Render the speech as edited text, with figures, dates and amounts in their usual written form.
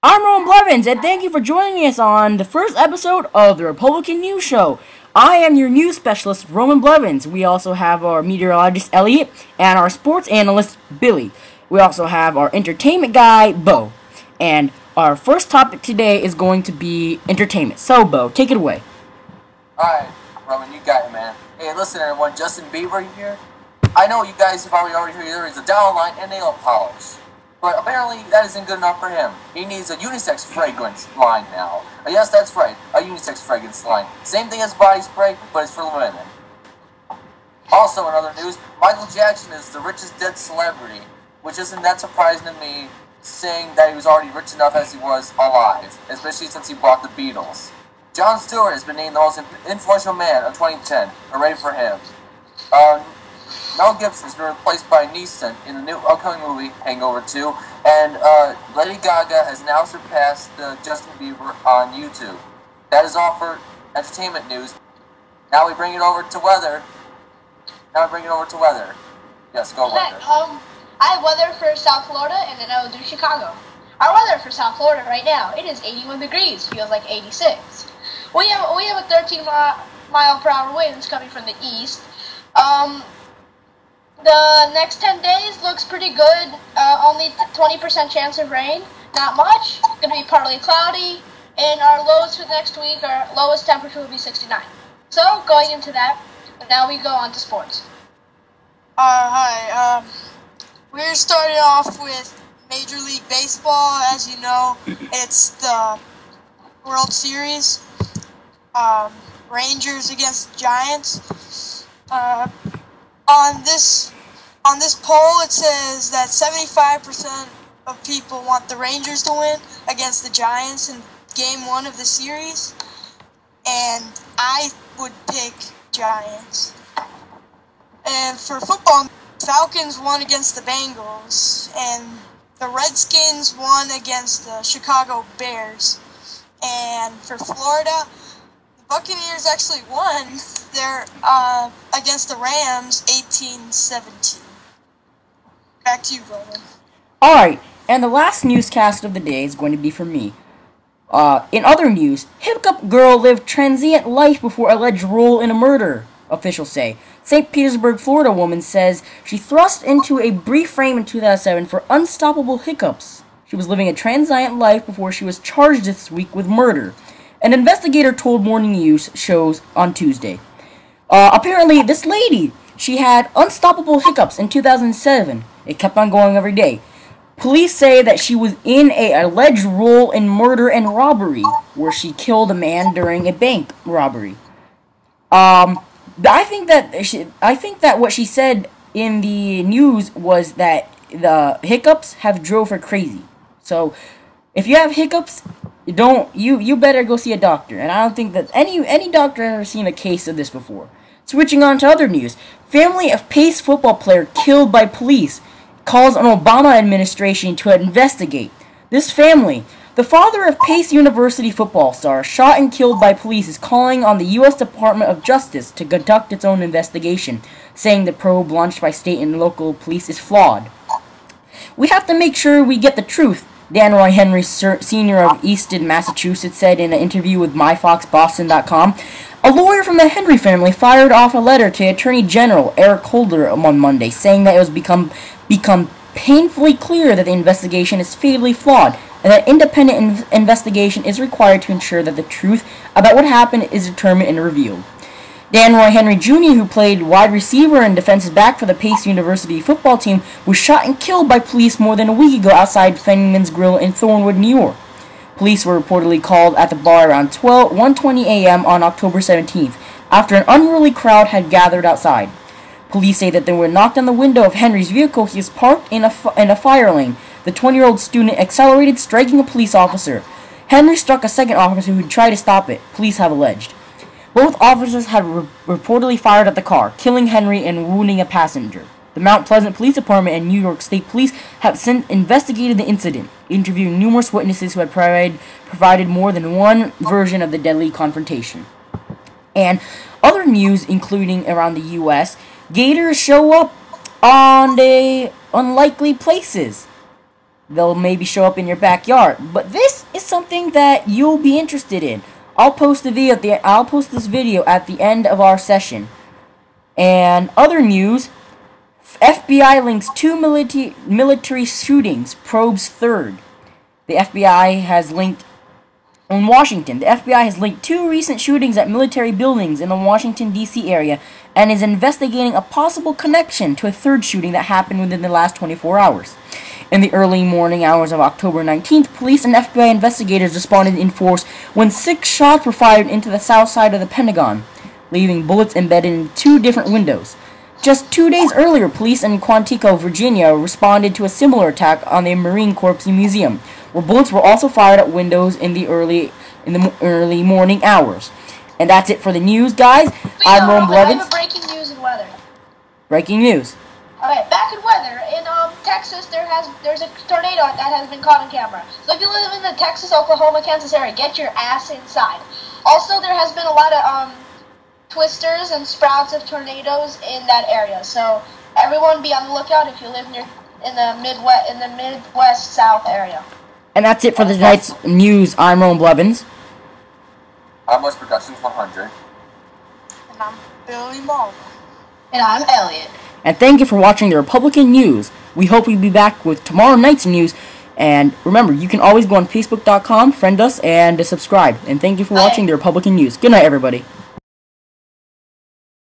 I'm Roman Blevins, and thank you for joining us on the first episode of the Republican News Show. I am your news specialist, Roman Blevins. We also have our meteorologist, Elliot, and our sports analyst, Billy. We also have our entertainment guy, Bo. And our first topic today is going to be entertainment. So, Bo, take it away. Alright, Roman, you got it, man. Hey, listen, everyone, Justin Bieber here. I know you guys have already heard there is a down line and nail polish. But apparently that isn't good enough for him. He needs a unisex fragrance line now. Yes, that's right, a unisex fragrance line. Same thing as body spray, but it's for women. Also, in other news, Michael Jackson is the richest dead celebrity, which isn't that surprising to me, saying that he was already rich enough as he was alive, especially since he bought the Beatles. Jon Stewart has been named the most influential man of 2010. Hooray for him. Mel Gibson has been replaced by Neeson in the new upcoming movie, Hangover 2, and Lady Gaga has now surpassed Justin Bieber on YouTube. That is all for entertainment news. Now we bring it over to weather. Yes, go weather. I have weather for South Florida, and then I will do Chicago. Our weather for South Florida right now, it is 81 degrees, feels like 86. We have a 13-mile per hour winds coming from the east. The next 10 days looks pretty good. Only 20% chance of rain. Not much. It's going to be partly cloudy. And our lows for next week, our lowest temperature will be 69. So, going into that, now we go on to sports. Hi. We're starting off with Major League Baseball. As you know, it's the World Series. Rangers against Giants. On this poll, it says that 75% of people want the Rangers to win against the Giants in Game 1 of the series, and I would pick Giants. And for football, Falcons won against the Bengals, and the Redskins won against the Chicago Bears. And for Florida, the Buccaneers actually won. They're against the Rams 18-17. Back to you, Roman. Alright, and the last newscast of the day is going to be from me. In other news, hiccup girl lived transient life before alleged role in a murder, officials say. St. Petersburg, Florida woman says she thrust into a brief frame in 2007 for unstoppable hiccups. She was living a transient life before she was charged this week with murder. An investigator told Morning News shows on Tuesday. Apparently, this lady, she had unstoppable hiccups in 2007. It kept on going every day. Police say that she was in an alleged role in murder and robbery, where she killed a man during a bank robbery. I think that what she said in the news was that the hiccups have drove her crazy. So, if you have hiccups, you better go see a doctor. And I don't think that any doctor has ever seen a case of this before. Switching on to other news, family of Pace football player killed by police calls on Obama administration to investigate. This family, the father of Pace University football star shot and killed by police, is calling on the U.S. Department of Justice to conduct its own investigation, saying the probe launched by state and local police is flawed. We have to make sure we get the truth, Dan Roy Henry Sr. of Easton, Massachusetts, said in an interview with MyFoxBoston.com. A lawyer from the Henry family fired off a letter to Attorney General Eric Holder on Monday, saying that it was become painfully clear that the investigation is fatally flawed, and that independent investigation is required to ensure that the truth about what happened is determined and revealed. Dan Roy Henry Jr., who played wide receiver and defensive back for the Pace University football team, was shot and killed by police more than a week ago outside Fenman's Grill in Thornwood, New York. Police were reportedly called at the bar around 1:20 a.m. on October 17th, after an unruly crowd had gathered outside. Police say that they were knocked on the window of Henry's vehicle. He was parked in a fire lane. The 20-year-old student accelerated, striking a police officer. Henry struck a second officer who tried to stop it, police have alleged. Both officers had reportedly fired at the car, killing Henry and wounding a passenger. The Mount Pleasant Police Department and New York State Police have since investigated the incident, interviewing numerous witnesses who had provided more than one version of the deadly confrontation. And other news, including around the U.S., gators show up on unlikely places. they'll maybe show up in your backyard. But this is something that you'll be interested in. I'll post this video at the end of our session. And other news, FBI links 2 military shootings, probes third. The FBI has linked in Washington. The FBI has linked 2 recent shootings at military buildings in the Washington, D.C. area and is investigating a possible connection to a third shooting that happened within the last 24 hours. In the early morning hours of October 19th, police and FBI investigators responded in force when 6 shots were fired into the south side of the Pentagon, leaving bullets embedded in 2 different windows. Just 2 days earlier, police in Quantico, Virginia, responded to a similar attack on the Marine Corps Museum, where bullets were also fired at windows in the early morning hours. And that's it for the news, guys. I'm Rome Blevins. I have a breaking news and weather. Breaking news. Okay, back in weather. In Texas, there's a tornado that has been caught on camera. So if you live in the Texas, Oklahoma, Kansas area, get your ass inside. Also, there has been a lot of twisters and sprouts of tornadoes in that area. So everyone be on the lookout if you live in the Midwest South area. And that's it for tonight's news. I'm Rome Blevins. I'm West Productions 100. And I'm Billy Mullen. And I'm Elliot. And thank you for watching the Republican News. We hope we'll be back with tomorrow night's news. And remember, you can always go on Facebook.com, friend us, and subscribe. And thank you for watching the Republican News. Good night, everybody.